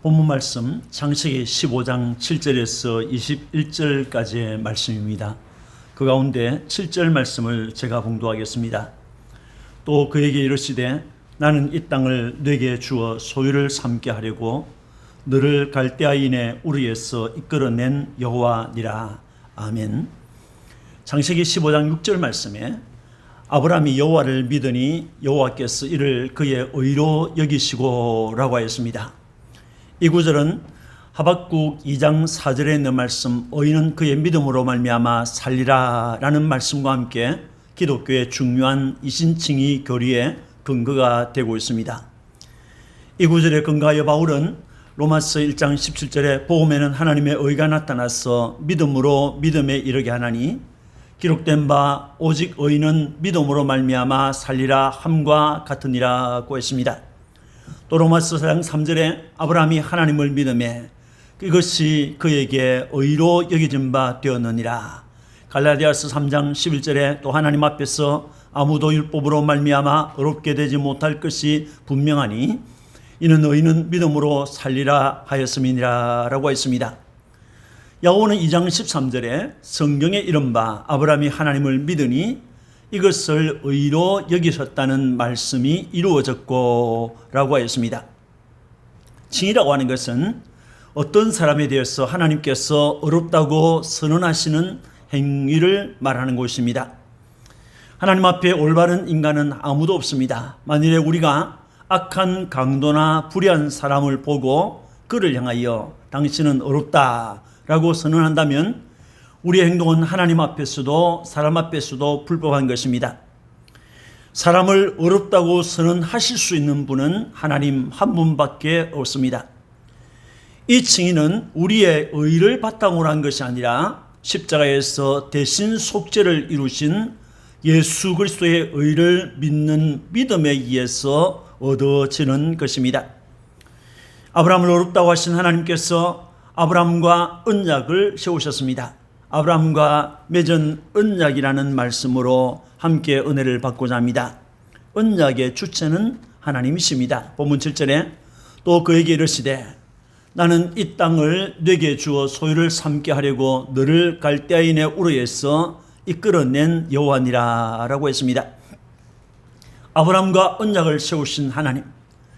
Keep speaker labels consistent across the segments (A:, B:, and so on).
A: 본문 말씀 창세기 15장 7절에서 21절까지의 말씀입니다. 그 가운데 7절 말씀을 제가 봉독하겠습니다. 또 그에게 이르시되 나는 이 땅을 네게 주어 소유를 삼게 하려고 너를 갈대아인의 우리에서 이끌어낸 여호와니라. 아멘. 창세기 15장 6절 말씀에 아브라함이 여호와를 믿으니 여호와께서 이를 그의 의로 여기시고 라고 하였습니다. 이 구절은 하박국 2장 4절에 있는 말씀 의인은 그의 믿음으로 말미암아 살리라 라는 말씀과 함께 기독교의 중요한 이신칭의 교리의 근거가 되고 있습니다. 이 구절에 근거하여 바울은 로마서 1장 17절에 복음에는 하나님의 의가 나타나서 믿음으로 믿음에 이르게 하나니 기록된 바 오직 의인은 믿음으로 말미암아 살리라 함과 같으니라고 했습니다. 또 로마서 4장 3절에 아브라함이 하나님을 믿음에 그것이 그에게 의로 여겨진 바 되었느니라. 갈라디아서 3장 11절에 또 하나님 앞에서 아무도 율법으로 말미암아 의롭게 되지 못할 것이 분명하니 이는 의인은 믿음으로 살리라 하였음이니라 라고 했습니다. 야고보는 2장 13절에 성경에 이른바 아브라함이 하나님을 믿으니 이것을 의로 여기셨다는 말씀이 이루어졌고 라고 하였습니다. 칭의라고 하는 것은 어떤 사람에 대해서 하나님께서 의롭다고 선언하시는 행위를 말하는 것입니다. 하나님 앞에 올바른 인간은 아무도 없습니다. 만일에 우리가 악한 강도나 불의한 사람을 보고 그를 향하여 당신은 의롭다 라고 선언한다면 우리의 행동은 하나님 앞에서도 사람 앞에서도 불법한 것입니다. 사람을 의롭다고 선언하실 수 있는 분은 하나님 한 분밖에 없습니다. 이 칭의는 우리의 의를 바탕으로 한 것이 아니라 십자가에서 대신 속죄를 이루신 예수 그리스도의 의를 믿는 믿음에 의해서 얻어지는 것입니다. 아브라함을 의롭다고 하신 하나님께서 아브라함과 언약을 세우셨습니다. 아브라함과 맺은 언약이라는 말씀으로 함께 은혜를 받고자 합니다. 언약의 주체는 하나님이십니다. 본문 7절에 또 그에게 이르시되 나는 이 땅을 네게 주어 소유를 삼게 하려고 너를 갈대아인의 우르에서 이끌어낸 여호와니라 라고 했습니다. 아브라함과 언약을 세우신 하나님,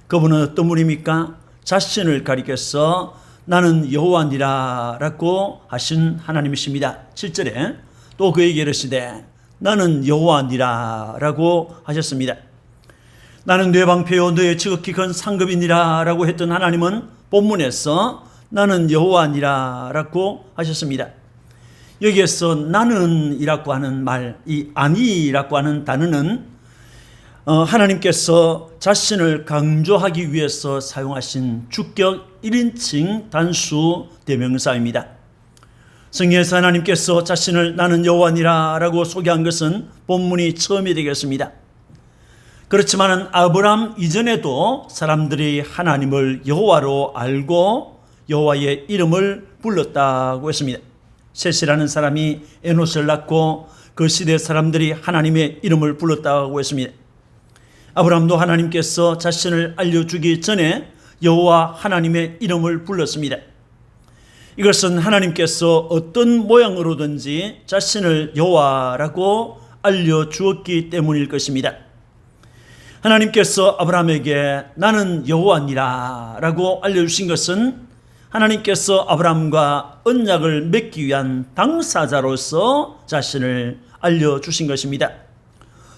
A: 그분은 어떤 분입니까? 자신을 가리켜서 나는 여호와니라 라고 하신 하나님이십니다. 7절에 또 그에게 이르시되 나는 여호와니라 라고 하셨습니다. 나는 네 방패요 너의 지극히 큰 상급이니라 라고 했던 하나님은 본문에서 나는 여호와니라 라고 하셨습니다. 여기에서 나는 이라고 하는 말, 이 아니라고 하는 단어는 하나님께서 자신을 강조하기 위해서 사용하신 주격 1인칭 단수 대명사입니다. 성경에서 하나님께서 자신을 나는 여호와니라 라고 소개한 것은 본문이 처음이 되겠습니다. 그렇지만 아브라함 이전에도 사람들이 하나님을 여호와로 알고 여호와의 이름을 불렀다고 했습니다. 셋이라는 사람이 에노스를 낳고 그 시대 사람들이 하나님의 이름을 불렀다고 했습니다. 아브라함도 하나님께서 자신을 알려주기 전에 여호와 하나님의 이름을 불렀습니다. 이것은 하나님께서 어떤 모양으로든지 자신을 여호와라고 알려주었기 때문일 것입니다. 하나님께서 아브라함에게 나는 여호와니라 라고 알려주신 것은 하나님께서 아브라함과 언약을 맺기 위한 당사자로서 자신을 알려주신 것입니다.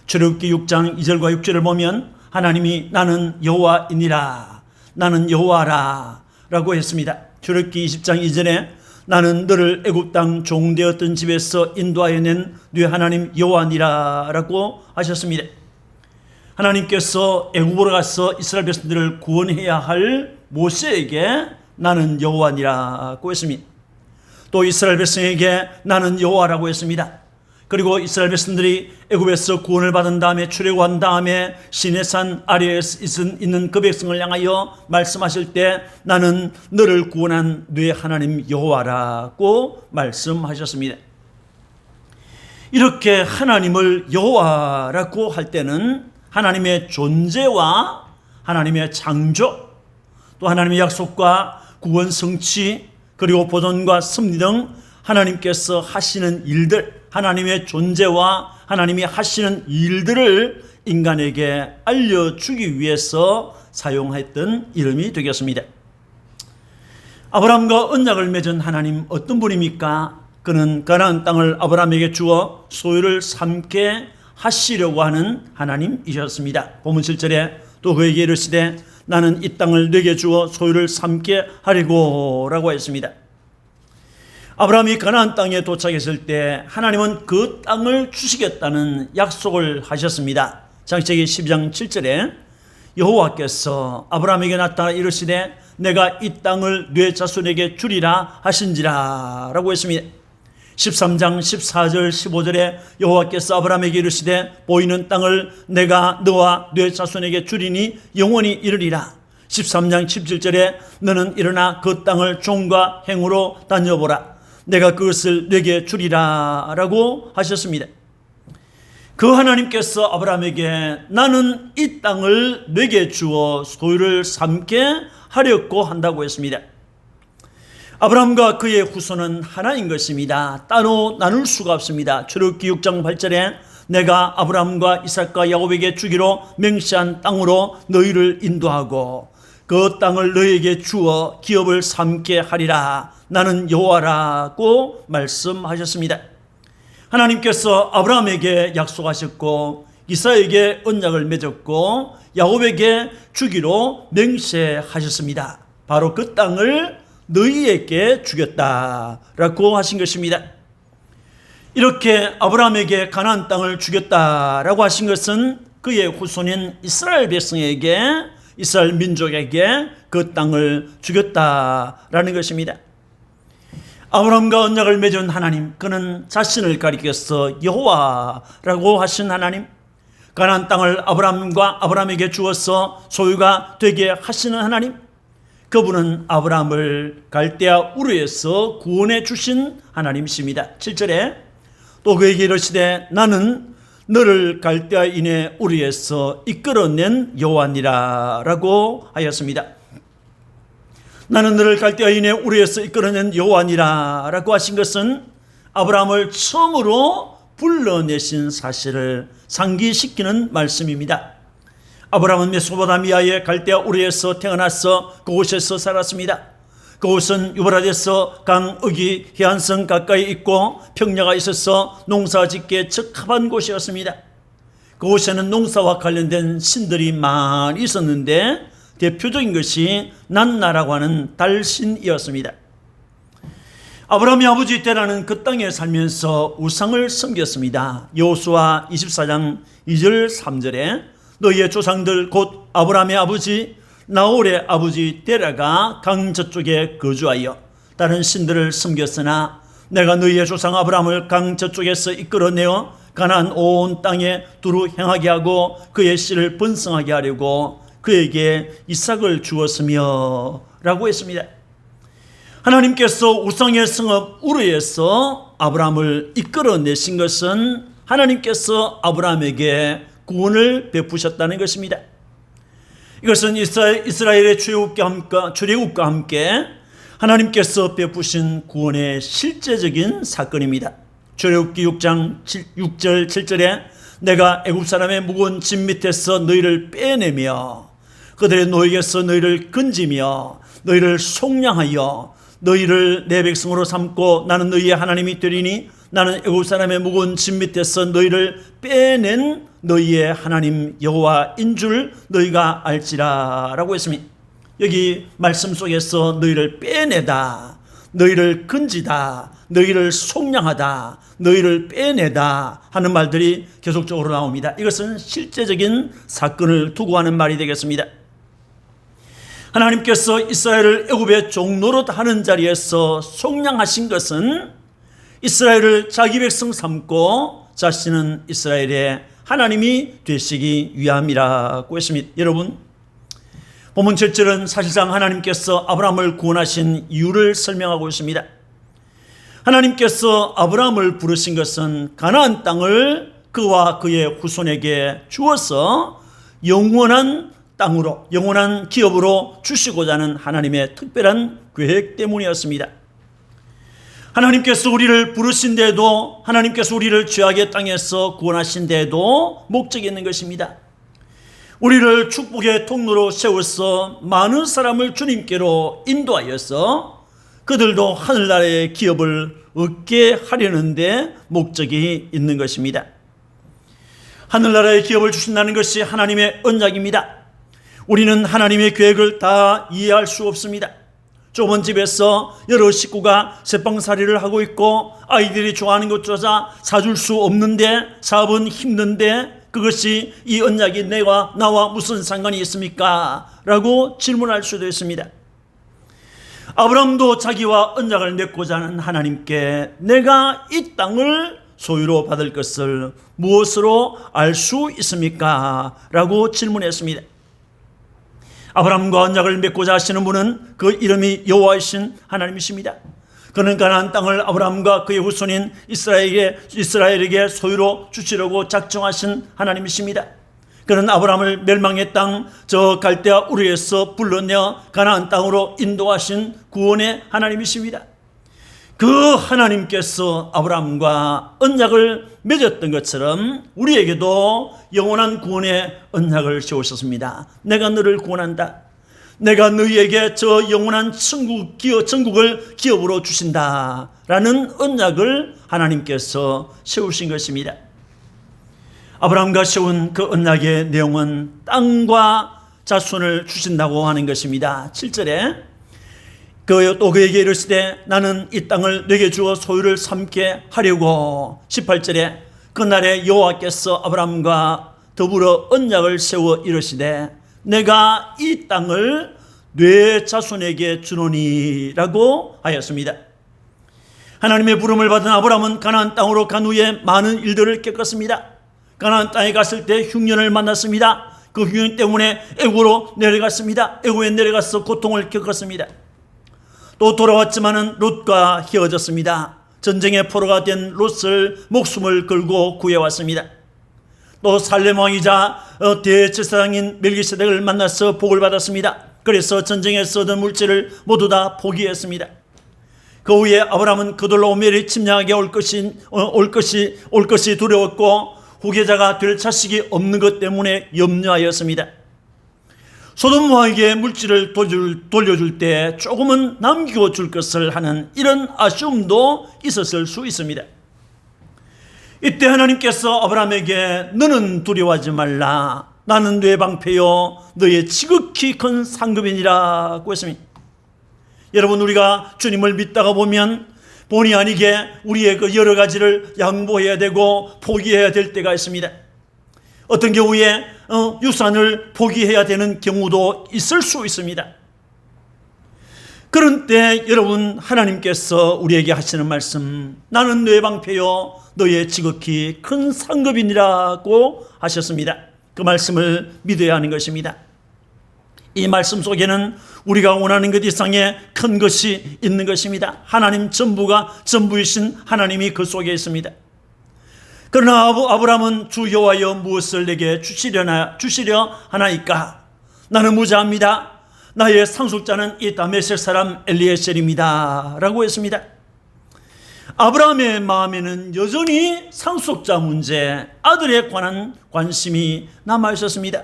A: 출애굽기 6장 2절과 6절을 보면 하나님이 나는 여호와이니라 나는 여호와라 라고 했습니다. 출애굽기 20장 2절에 나는 너를 애굽 땅 종되었던 집에서 인도하여 낸 네 하나님 여호와니라 라고 하셨습니다. 하나님께서 애굽으로 가서 이스라엘 백성들을 구원해야 할 모세에게 나는 여호와니라고 했습니다. 또 이스라엘 백성에게 나는 여호와라고 했습니다. 그리고 이스라엘 백성들이 애굽에서 구원을 받은 다음에 출애굽한 다음에 시내산 아래에 있는 그 백성을 향하여 말씀하실 때 나는 너를 구원한 네 하나님 여호와라고 말씀하셨습니다. 이렇게 하나님을 여호와라고 할 때는 하나님의 존재와 하나님의 창조 또 하나님의 약속과 구원 성취 그리고 보존과 섭리 등 하나님께서 하시는 일들, 하나님의 존재와 하나님이 하시는 일들을 인간에게 알려주기 위해서 사용했던 이름이 되겠습니다. 아브라함과 언약을 맺은 하나님 어떤 분입니까? 그는 가나안 땅을 아브라함에게 주어 소유를 삼게 하시려고 하는 하나님이셨습니다. 본문 7절에 또 그에게 이르시되 나는 이 땅을 네게 주어 소유를 삼게 하려고 라고 했습니다. 아브라함이 가나안 땅에 도착했을 때 하나님은 그 땅을 주시겠다는 약속을 하셨습니다. 창세기 12장 7절에 여호와께서 아브라함에게 나타나 이르시되 내가 이 땅을 네 자손에게 주리라 하신지라 라고 했습니다. 13장 14절 15절에 여호와께서 아브라함에게 이르시되 보이는 땅을 내가 너와 네 자손에게 주리니 영원히 이르리라. 13장 17절에 너는 일어나 그 땅을 종과 행으로 다녀보라. 내가 그것을 네게 주리라 라고 하셨습니다. 그 하나님께서 아브라함에게 나는 이 땅을 네게 주어 소유를 삼게 하려고 한다고 했습니다. 아브라함과 그의 후손은 하나인 것입니다. 따로 나눌 수가 없습니다. 출애굽기 6장 8절에 내가 아브라함과 이삭과 야곱에게 주기로 맹세한 땅으로 너희를 인도하고 그 땅을 너희에게 주어 기업을 삼게 하리라. 나는 여호와라고 말씀하셨습니다. 하나님께서 아브라함에게 약속하셨고 이삭에게 언약을 맺었고 야곱에게 주기로 맹세하셨습니다. 바로 그 땅을 너희에게 주겠다라고 하신 것입니다. 이렇게 아브라함에게 가나안 땅을 주겠다라고 하신 것은 그의 후손인 이스라엘 백성에게 이스라엘 민족에게 그 땅을 주겠다라는 것입니다. 아브라함과 언약을 맺은 하나님, 그는 자신을 가리켜서 여호와라고 하신 하나님, 가나안 땅을 아브라함에게 주어서 소유가 되게 하시는 하나님, 그분은 아브라함을 갈대아 우르에서 구원해 주신 하나님이십니다. 7절에 또 그에게 이르시되 나는 너를 갈대아인의 우르에서 이끌어낸 여호와니라 라고 하였습니다. 나는 너를 갈대아인의 우르에서 이끌어낸 여호와니라 라고 하신 것은 아브라함을 처음으로 불러내신 사실을 상기시키는 말씀입니다. 아브라함은 메소포타미아의 갈대아 우르에서 태어나서 그곳에서 살았습니다. 그곳은 유브라데스 강 어기 해안선 가까이 있고 평야가 있어서 농사짓기에 적합한 곳이었습니다. 그곳에는 농사와 관련된 신들이 많이 있었는데 대표적인 것이 난나라고 하는 달신이었습니다. 아브라함의 아버지 때라는 그 땅에 살면서 우상을 섬겼습니다. 여호수아 24장 2절 3절에 너희의 조상들 곧 아브라함의 아버지 나홀의 아버지 데라가 강 저쪽에 거주하여 다른 신들을 섬겼으나 내가 너희의 조상 아브라함을 강 저쪽에서 이끌어내어 가나안 온 땅에 두루 행하게 하고 그의 씨를 번성하게 하려고 그에게 이삭을 주었으며 라고 했습니다. 하나님께서 우상의 성읍 우르에서 아브라함을 이끌어내신 것은 하나님께서 아브라함에게 구원을 베푸셨다는 것입니다. 이것은 이스라엘의 출애굽과 함께 하나님께서 베푸신 구원의 실제적인 사건입니다. 출애굽기 6장 6절 7절에 내가 애굽 사람의 무거운 짐 밑에서 너희를 빼내며 그들의 노역에서 너희를 건지며 너희를 속량하여 너희를 내 백성으로 삼고 나는 너희의 하나님이 되리니 나는 애굽 사람의 무거운 짐 밑에서 너희를 빼낸 너희의 하나님 여호와인 줄 너희가 알지라 라고 했습니다. 여기 말씀 속에서 너희를 빼내다, 너희를 건지다, 너희를 속량하다, 너희를 빼내다 하는 말들이 계속적으로 나옵니다. 이것은 실제적인 사건을 두고 하는 말이 되겠습니다. 하나님께서 이스라엘을 애굽의 종노릇 하는 자리에서 속량하신 것은 이스라엘을 자기 백성 삼고 자신은 이스라엘의 하나님이 되시기 위함이라고 했습니다. 여러분, 본문 7절은 사실상 하나님께서 아브라함을 구원하신 이유를 설명하고 있습니다. 하나님께서 아브라함을 부르신 것은 가나안 땅을 그와 그의 후손에게 주어서 영원한 땅으로 영원한 기업으로 주시고자 하는 하나님의 특별한 계획 때문이었습니다. 하나님께서 우리를 부르신 데에도, 하나님께서 우리를 죄악의 땅에서 구원하신 데에도 목적이 있는 것입니다. 우리를 축복의 통로로 세워서 많은 사람을 주님께로 인도하여서 그들도 하늘나라의 기업을 얻게 하려는 데 목적이 있는 것입니다. 하늘나라의 기업을 주신다는 것이 하나님의 언약입니다. 우리는 하나님의 계획을 다 이해할 수 없습니다. 좁은 집에서 여러 식구가 새빵살이를 하고 있고 아이들이 좋아하는 것조차 사줄 수 없는데, 사업은 힘든데 그것이 이 언약이 나와 무슨 상관이 있습니까? 라고 질문할 수도 있습니다. 아브라함도 자기와 언약을 맺고자 하는 하나님께 내가 이 땅을 소유로 받을 것을 무엇으로 알 수 있습니까? 라고 질문했습니다. 아브라함과 언약을 맺고자 하시는 분은 그 이름이 여호와이신 하나님이십니다. 그는 가나안 땅을 아브라함과 그의 후손인 이스라엘에게 소유로 주시려고 작정하신 하나님이십니다. 그는 아브라함을 멸망의 땅 저 갈대아 우르에서 불러내어 가나안 땅으로 인도하신 구원의 하나님이십니다. 그 하나님께서 아브라함과 언약을 맺었던 것처럼 우리에게도 영원한 구원의 언약을 세우셨습니다. 내가 너를 구원한다. 내가 너희에게 저 영원한 천국을 기업으로 주신다 라는 언약을 하나님께서 세우신 것입니다. 아브라함과 세운 그 언약의 내용은 땅과 자손을 주신다고 하는 것입니다. 7절에 또 그에게 이르시되 나는 이 땅을 내게 주어 소유를 삼게 하려고. 18절에 그날에 여호와께서 아브라함과 더불어 언약을 세워 이르시되 내가 이 땅을 네 자손에게 주노니 라고 하였습니다. 하나님의 부름을 받은 아브라함은 가나안 땅으로 간 후에 많은 일들을 겪었습니다. 가나안 땅에 갔을 때 흉년을 만났습니다. 그 흉년 때문에 애굽으로 내려갔습니다. 애굽에 내려가서 고통을 겪었습니다. 또 돌아왔지만은 롯과 헤어졌습니다. 전쟁의 포로가 된 롯을 목숨을 걸고 구해왔습니다. 또 살렘 왕이자 대제사장인 멜기세덱을 만나서 복을 받았습니다. 그래서 전쟁에서 얻은 물질을 모두 다 포기했습니다. 그 후에 아브라함은 그돌라오멜이 침략하게 올 것이 두려웠고 후계자가 될 자식이 없는 것 때문에 염려하였습니다. 소돔 왕에게 물질을 돌려줄 때 조금은 남겨줄 것을 하는 이런 아쉬움도 있었을 수 있습니다. 이때 하나님께서 아브라함에게 너는 두려워하지 말라. 나는 네 방패요 너의 지극히 큰 상급이니라고 했습니다. 여러분, 우리가 주님을 믿다가 보면 본의 아니게 우리의 그 여러 가지를 양보해야 되고 포기해야 될 때가 있습니다. 어떤 경우에 유산을 포기해야 되는 경우도 있을 수 있습니다. 그런 때 여러분, 하나님께서 우리에게 하시는 말씀, 나는 네 방패요 너의 지극히 큰 상급이니라고 하셨습니다. 그 말씀을 믿어야 하는 것입니다. 이 말씀 속에는 우리가 원하는 것 이상의 큰 것이 있는 것입니다. 하나님 전부이신 하나님이 그 속에 있습니다. 그러나 아브라함은 주 여호와여 무엇을 내게 주시려 하나이까? 나는 무자합니다. 나의 상속자는 이 다메섹 사람 엘리에셀입니다 라고 했습니다. 아브라함의 마음에는 여전히 상속자 문제, 아들에 관한 관심이 남아 있었습니다.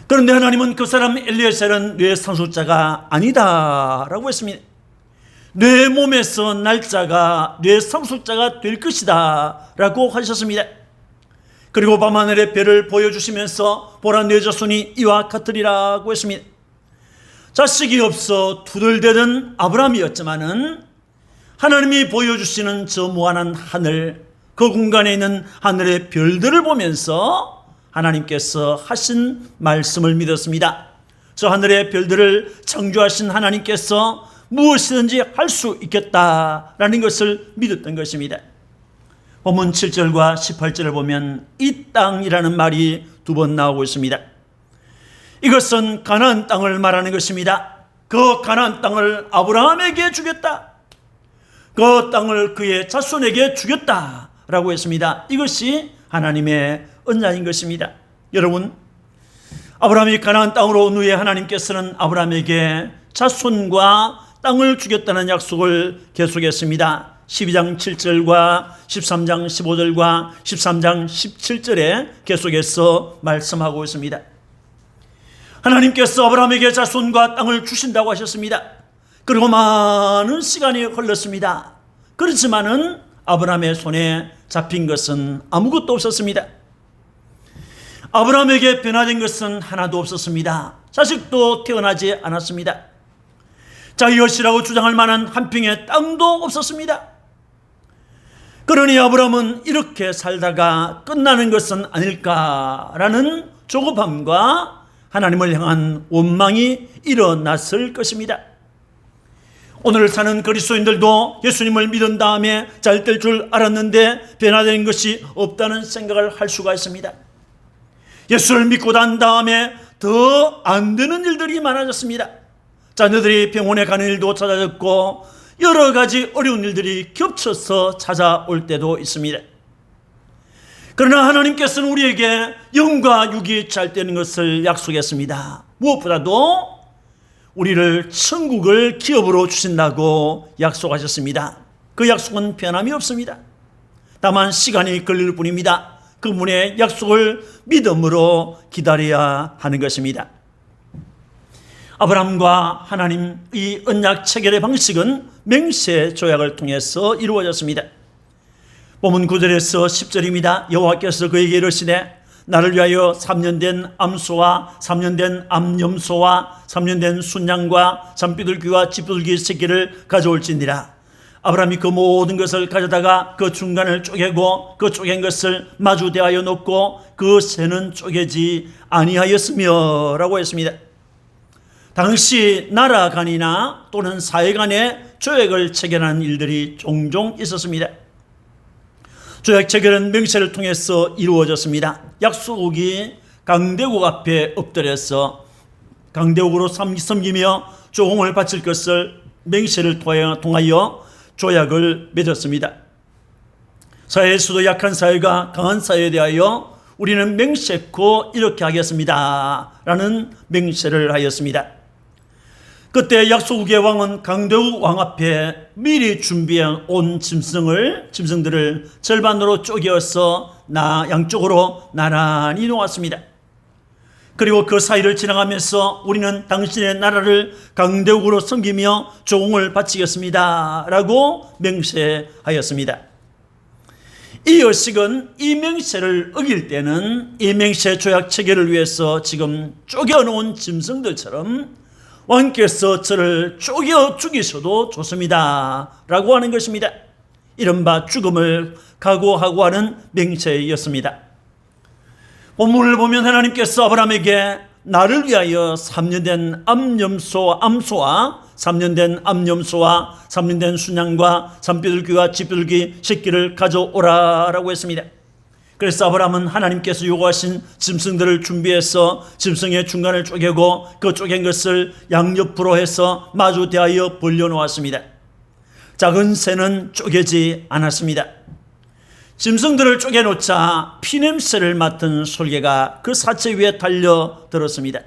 A: 그런데 하나님은 그 사람 엘리에셀은 내 상속자가 아니다 라고 했습니다. 내 몸에서 날짜가 내 상속자가 될 것이다 라고 하셨습니다. 그리고 밤하늘의 별을 보여주시면서 보라 내 자손이 이와 같으리라고 했습니다. 자식이 없어 투덜대던 아브라함이었지만은 하나님이 보여주시는 저 무한한 하늘, 그 공간에 있는 하늘의 별들을 보면서 하나님께서 하신 말씀을 믿었습니다. 저 하늘의 별들을 창조하신 하나님께서 무엇이든지 할 수 있겠다라는 것을 믿었던 것입니다. 본문 7절과 18절을 보면 이 땅이라는 말이 두 번 나오고 있습니다. 이것은 가나안 땅을 말하는 것입니다. 그 가나안 땅을 아브라함에게 주겠다. 그 땅을 그의 자손에게 주겠다라고 했습니다. 이것이 하나님의 언약인 것입니다. 여러분, 아브라함이 가나안 땅으로 온 후에 하나님께서는 아브라함에게 자손과 땅을 주겠다는 약속을 계속했습니다. 12장 7절과 13장 15절과 13장 17절에 계속해서 말씀하고 있습니다. 하나님께서 아브라함에게 자손과 땅을 주신다고 하셨습니다. 그리고 많은 시간이 흘렀습니다. 그렇지만은 아브라함의 손에 잡힌 것은 아무것도 없었습니다. 아브라함에게 변화된 것은 하나도 없었습니다. 자식도 태어나지 않았습니다. 자기 것이라고 주장할 만한 한 평의 땅도 없었습니다. 그러니 아브라함은 이렇게 살다가 끝나는 것은 아닐까라는 조급함과 하나님을 향한 원망이 일어났을 것입니다. 오늘 사는 그리스도인들도 예수님을 믿은 다음에 잘 될 줄 알았는데 변화된 것이 없다는 생각을 할 수가 있습니다. 예수를 믿고 난 다음에 더 안 되는 일들이 많아졌습니다. 자녀들이 병원에 가는 일도 찾아졌고 여러 가지 어려운 일들이 겹쳐서 찾아올 때도 있습니다. 그러나 하나님께서는 우리에게 영과 육이 잘 되는 것을 약속했습니다. 무엇보다도 우리를 천국을 기업으로 주신다고 약속하셨습니다. 그 약속은 변함이 없습니다. 다만 시간이 걸릴 뿐입니다. 그분의 약속을 믿음으로 기다려야 하는 것입니다. 아브라함과 하나님 이 언약 체결의 방식은 맹세 조약을 통해서 이루어졌습니다. 본문 9절에서 10절입니다. 여호와께서 그에게 이르시되 나를 위하여 3년 된 암소와 3년 된 암염소와 3년 된 순양과 잠비둘기와 쥐비둘기 새끼를 가져올지니라. 아브라함이 그 모든 것을 가져다가 그 중간을 쪼개고 그 쪼갠 것을 마주 대하여 놓고 그 새는 쪼개지 아니하였으며 라고 했습니다. 당시 나라 간이나 또는 사회 간에 조약을 체결하는 일들이 종종 있었습니다. 조약 체결은 맹세를 통해서 이루어졌습니다. 약속이 강대국 앞에 엎드려서 강대국으로 섬기며 조공을 바칠 것을 맹세를 통하여 조약을 맺었습니다. 사회에서도 약한 사회가 강한 사회에 대하여 우리는 맹세코 이렇게 하겠습니다 라는 맹세를 하였습니다. 그때 약속의 왕은 강대국 왕 앞에 미리 준비해 온 짐승들을 절반으로 쪼개어서 양쪽으로 나란히 놓았습니다. 그리고 그 사이를 지나가면서 우리는 당신의 나라를 강대국으로 섬기며 조공을 바치겠습니다 라고 맹세하였습니다. 이 여식은 이 맹세를 어길 때는 이 맹세 조약 체결을 위해서 지금 쪼개놓은 짐승들처럼 왕께서 저를 쪼개 죽이셔도 좋습니다 라고 하는 것입니다. 이른바 죽음을 각오하고 하는 맹세였습니다. 본문을 보면 하나님께서 아브라함에게 나를 위하여 3년 된 암소와 3년 된 암염소와 3년 된 순양과 잠비둘기와 쥐비둘기 새끼를 가져오라 라고 했습니다. 그래서 아브라함은 하나님께서 요구하신 짐승들을 준비해서 짐승의 중간을 쪼개고 그 쪼갠 것을 양옆으로 해서 마주 대하여 벌려놓았습니다. 작은 새는 쪼개지 않았습니다. 짐승들을 쪼개놓자 피냄새를 맡은 솔개가 그 사체 위에 달려들었습니다.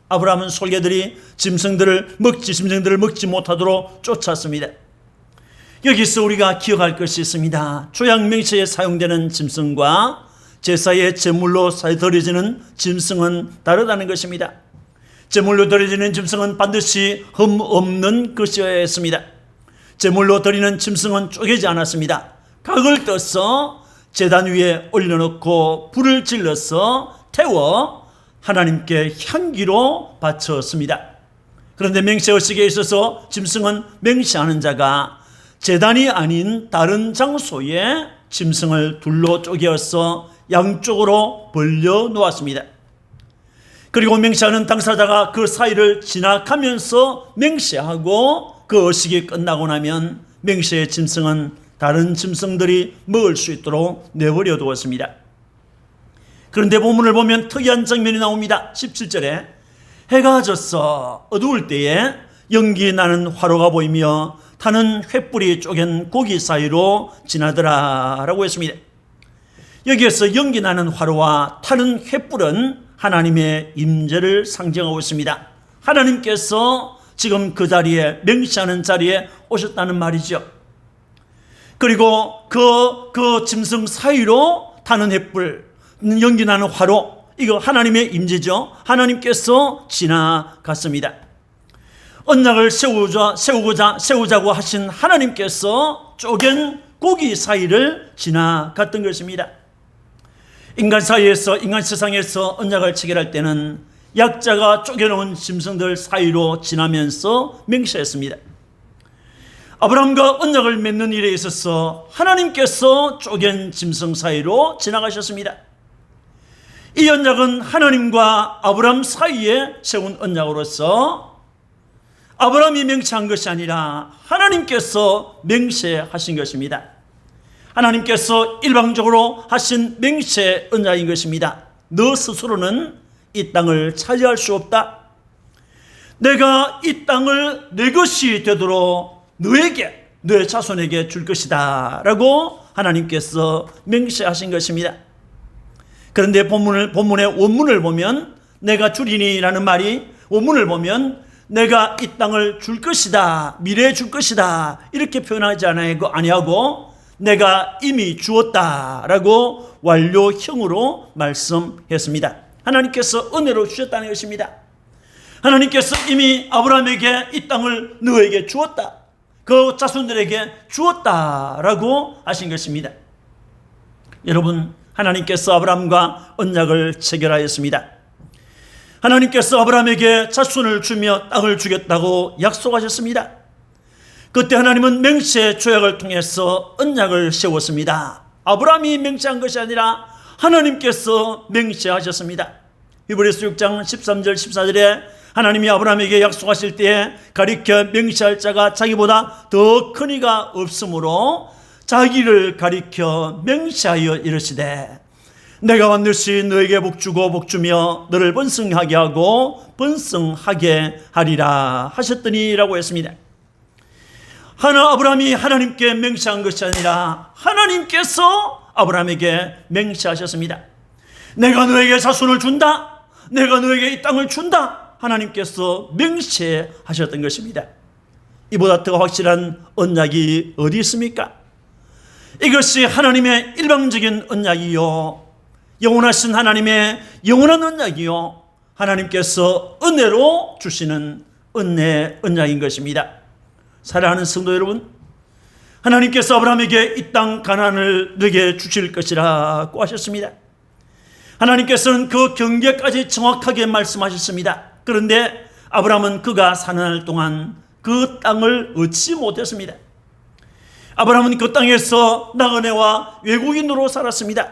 A: 아브라함은 솔개들이 짐승들을 먹지 못하도록 쫓았습니다. 여기서 우리가 기억할 것이 있습니다. 조약 맹세에 사용되는 짐승과 제사의 제물로 드려지는 짐승은 다르다는 것입니다. 제물로 드려지는 짐승은 반드시 흠 없는 것이어야 했습니다. 제물로 드리는 짐승은 쪼개지 않았습니다. 각을 떠서 제단 위에 올려놓고 불을 질러서 태워 하나님께 향기로 바쳤습니다. 그런데 맹세의식에 있어서 짐승은 맹세하는 자가 제단이 아닌 다른 장소에 짐승을 둘로 쪼개어서 양쪽으로 벌려 놓았습니다. 그리고 맹세하는 당사자가 그 사이를 지나가면서 맹세하고 그 의식이 끝나고 나면 맹세의 짐승은 다른 짐승들이 먹을 수 있도록 내버려 두었습니다. 그런데 본문을 보면 특이한 장면이 나옵니다. 17절에 해가 졌어 어두울 때에 연기 나는 화로가 보이며 타는 횃불이 쪼갠 고기 사이로 지나더라 라고 했습니다. 여기에서 연기 나는 화로와 타는 횃불은 하나님의 임재를 상징하고 있습니다. 하나님께서 지금 그 자리에, 맹세하는 자리에 오셨다는 말이죠. 그리고 그 짐승 사이로 타는 햇불, 연기나는 화로, 이거 하나님의 임재죠. 하나님께서 지나갔습니다. 언약을 세우자고 하신 하나님께서 쪼갠 고기 사이를 지나갔던 것입니다. 인간 세상에서 언약을 체결할 때는 약자가 쪼개놓은 짐승들 사이로 지나면서 맹세했습니다. 아브라함과 언약을 맺는 일에 있어서 하나님께서 쪼갠 짐승 사이로 지나가셨습니다. 이 언약은 하나님과 아브라함 사이에 세운 언약으로서 아브라함이 맹세한 것이 아니라 하나님께서 맹세하신 것입니다. 하나님께서 일방적으로 하신 맹세 언약인 것입니다. 너 스스로는 이 땅을 차지할 수 없다. 내가 이 땅을 내 것이 되도록 너에게, 너의 자손에게 줄 것이다 라고 하나님께서 맹세하신 것입니다. 그런데 본문의 원문을 보면 내가 주리니 라는 말이, 원문을 보면 내가 이 땅을 줄 것이다, 미래에 줄 것이다 이렇게 표현하지 아니하고 내가 이미 주었다 라고 완료형으로 말씀했습니다. 하나님께서 은혜로 주셨다는 것입니다. 하나님께서 이미 아브라함에게 이 땅을 너에게 주었다, 그 자손들에게 주었다라고 하신 것입니다. 여러분, 하나님께서 아브라함과 언약을 체결하였습니다. 하나님께서 아브라함에게 자손을 주며 땅을 주겠다고 약속하셨습니다. 그때 하나님은 맹세 조약을 통해서 언약을 세웠습니다. 아브라함이 맹세한 것이 아니라 하나님께서 맹세하셨습니다. 히브리서 6장 13절 14절에 하나님이 아브라함에게 약속하실 때에 가리켜 맹세할 자가 자기보다 더 큰 이가 없으므로 자기를 가리켜 맹세하여 이르시되 내가 반드시 너에게 복주고 복주며 너를 번성하게 하고 번성하게 하리라 하셨더니라고 했습니다. 아브라함이 하나님께 맹세한 것이 아니라 하나님께서 아브라함에게 맹세하셨습니다. 내가 너에게 자손을 준다, 내가 너에게 이 땅을 준다, 하나님께서 맹세하셨던 것입니다. 이보다 더 확실한 언약이 어디 있습니까? 이것이 하나님의 일방적인 언약이요, 영원하신 하나님의 영원한 언약이요, 하나님께서 은혜로 주시는 은혜 언약인 것입니다. 사랑하는 성도 여러분, 하나님께서 아브라함에게 이 땅 가나안을 너에게 주실 것이라고 하셨습니다. 하나님께서는 그 경계까지 정확하게 말씀하셨습니다. 그런데 아브라함은 그가 사는 날 동안 그 땅을 얻지 못했습니다. 아브라함은 그 땅에서 나그네와 외국인으로 살았습니다.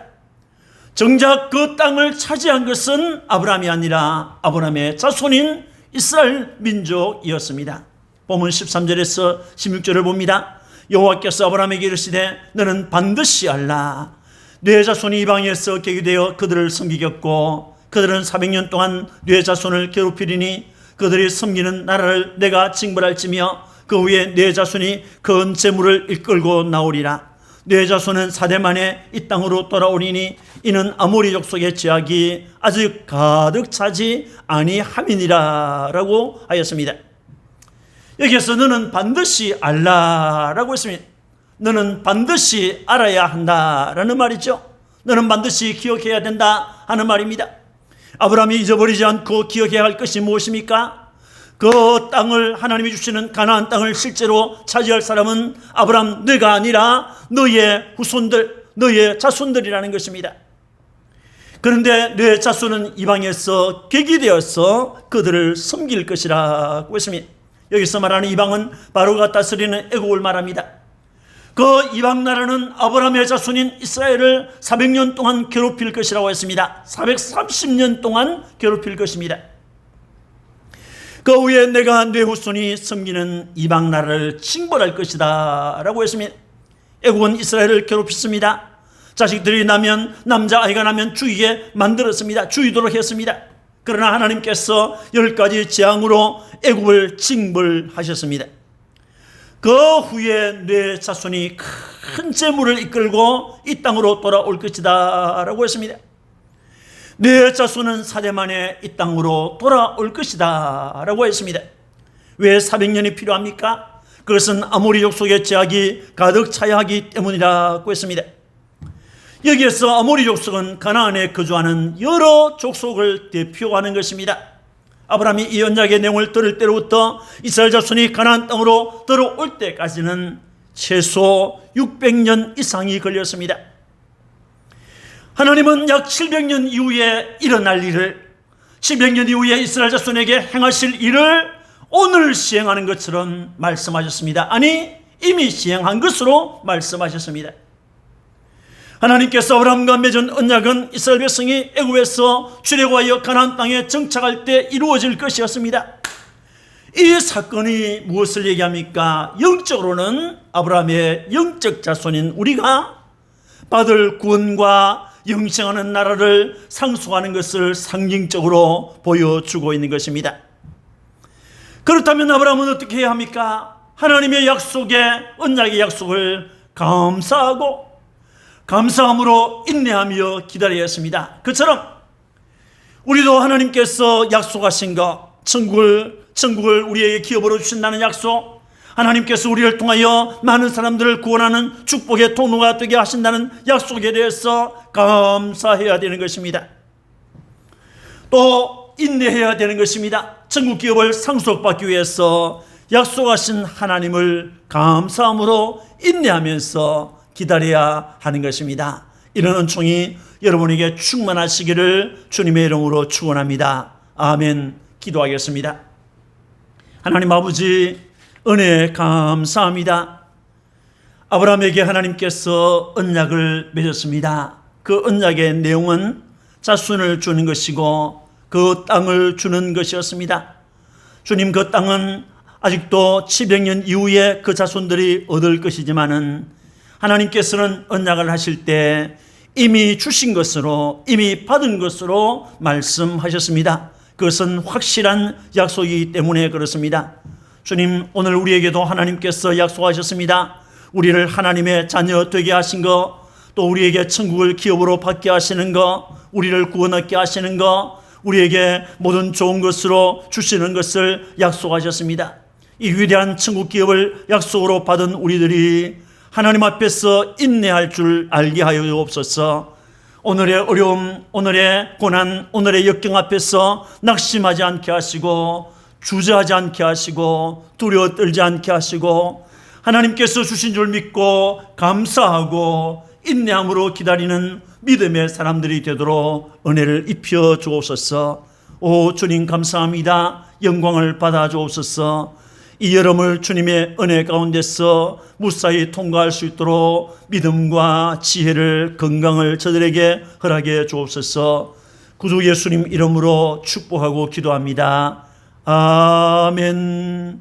A: 정작 그 땅을 차지한 것은 아브라함이 아니라 아브라함의 자손인 이스라엘 민족이었습니다. 본문 13절에서 16절을 봅니다. 여호와께서 아브라함에게 이르시되 너는 반드시 알라. 네 자손이 이방에서 계기되어 그들을 섬기겠고 그들은 400년 동안 네 자손을 괴롭히리니 그들이 섬기는 나라를 내가 징벌할지며 그 후에 네 자손이 큰 재물을 이끌고 나오리라. 네 자손은 4대 만에 이 땅으로 돌아오리니 이는 아모리 족속의 죄악이 아직 가득 차지 아니함이니라 라고 하였습니다. 여기에서 너는 반드시 알라라고 했습니다. 너는 반드시 알아야 한다라는 말이죠. 너는 반드시 기억해야 된다 하는 말입니다. 아브라함이 잊어버리지 않고 기억해야 할 것이 무엇입니까? 그 땅을, 하나님이 주시는 가나안 땅을 실제로 차지할 사람은 아브라함 너가 아니라 너의 후손들, 너의 자손들이라는 것입니다. 그런데 너의 자손은 이방에서 계기되어서 그들을 섬길 것이라고 했습니다. 여기서 말하는 이방은 바로가 다스리는 애국을 말합니다. 그 이방 나라는 아브라함의 자손인 이스라엘을 400년 동안 괴롭힐 것이라고 했습니다. 430년 동안 괴롭힐 것입니다. 그 후에 내가 내 후손이 섬기는 이방 나라를 징벌할 것이다 라고 했습니다. 애국은 이스라엘을 괴롭혔습니다. 자식들이 나면, 남자아이가 나면 죽이게 만들었습니다. 죽이도록 했습니다. 그러나 하나님께서 10가지 재앙으로 애국을 징벌하셨습니다. 그 후에 내 자손이 큰 재물을 이끌고 이 땅으로 돌아올 것이다 라고 했습니다. 내 자손은 4대 만에 이 땅으로 돌아올 것이다 라고 했습니다. 왜 400년이 필요합니까? 그것은 아모리 족속의 제약이 가득 차야 하기 때문이라고 했습니다. 여기에서 아모리 족속은 가나안에 거주하는 여러 족속을 대표하는 것입니다. 아브라함이 이 언약의 내용을 들을 때로부터 이스라엘 자손이 가나안 땅으로 들어올 때까지는 최소 600년 이상이 걸렸습니다. 하나님은 약 700년 이후에 일어날 일을, 700년 이후에 이스라엘 자손에게 행하실 일을 오늘 시행하는 것처럼 말씀하셨습니다. 아니, 이미 시행한 것으로 말씀하셨습니다. 하나님께서 아브라함과 맺은 언약은 이스라엘 백성이 애굽에서 출애굽하여 가나안 땅에 정착할 때 이루어질 것이었습니다. 이 사건이 무엇을 얘기합니까? 영적으로는 아브라함의 영적 자손인 우리가 받을 구원과 영생하는 나라를 상속하는 것을 상징적으로 보여주고 있는 것입니다. 그렇다면 아브라함은 어떻게 해야 합니까? 하나님의 약속에, 언약의 약속을 감사함으로 인내하며 기다려야 했습니다. 그처럼 우리도 하나님께서 약속하신 것, 천국을 우리에게 기업으로 주신다는 약속, 하나님께서 우리를 통하여 많은 사람들을 구원하는 축복의 통로가 되게 하신다는 약속에 대해서 감사해야 되는 것입니다. 또 인내해야 되는 것입니다. 천국 기업을 상속받기 위해서 약속하신 하나님을 감사함으로 인내하면서 기다려야 하는 것입니다. 이런 은총이 여러분에게 충만하시기를 주님의 이름으로 축원합니다. 아멘. 기도하겠습니다. 하나님 아버지, 은혜 감사합니다. 아브라함에게 하나님께서 언약을 맺었습니다. 그 언약의 내용은 자손을 주는 것이고 그 땅을 주는 것이었습니다. 주님, 그 땅은 아직도 700년 이후에 그 자손들이 얻을 것이지만은 하나님께서는 언약을 하실 때 이미 주신 것으로, 이미 받은 것으로 말씀하셨습니다. 그것은 확실한 약속이기 때문에 그렇습니다. 주님, 오늘 우리에게도 하나님께서 약속하셨습니다. 우리를 하나님의 자녀 되게 하신 것, 또 우리에게 천국을 기업으로 받게 하시는 것, 우리를 구원 얻게 하시는 것, 우리에게 모든 좋은 것으로 주시는 것을 약속하셨습니다. 이 위대한 천국 기업을 약속으로 받은 우리들이 하나님 앞에서 인내할 줄 알게 하여 주옵소서. 오늘의 어려움, 오늘의 고난, 오늘의 역경 앞에서 낙심하지 않게 하시고 주저하지 않게 하시고 두려워 떨지 않게 하시고 하나님께서 주신 줄 믿고 감사하고 인내함으로 기다리는 믿음의 사람들이 되도록 은혜를 입혀 주옵소서. 오 주님 감사합니다. 영광을 받아 주옵소서. 이 여름을 주님의 은혜 가운데서 무사히 통과할 수 있도록 믿음과 지혜를, 건강을 저들에게 허락해 주옵소서. 구주 예수님 이름으로 축복하고 기도합니다. 아멘.